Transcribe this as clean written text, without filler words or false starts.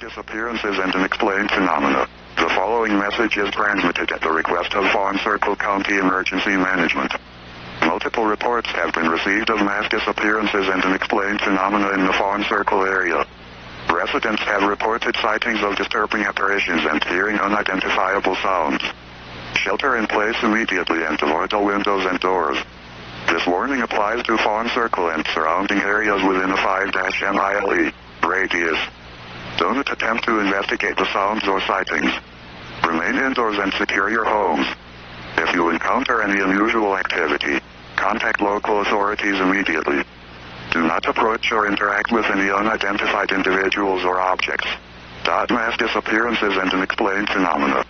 disappearances and unexplained phenomena. The following message is transmitted at the request of Fawn Circle County Emergency Management. Multiple reports have been received of mass disappearances and unexplained phenomena in the Fawn Circle area. Residents have reported sightings of disturbing apparitions and hearing unidentifiable sounds. Shelter in place immediately and avoid all windows and doors. This warning applies to Fawn Circle and surrounding areas within a 5-mile radius. Don't attempt to investigate the sounds or sightings. Remain indoors and secure your homes. If you encounter any unusual activity, contact local authorities immediately. Do not approach or interact with any unidentified individuals or objects. Mass disappearances and unexplained phenomena.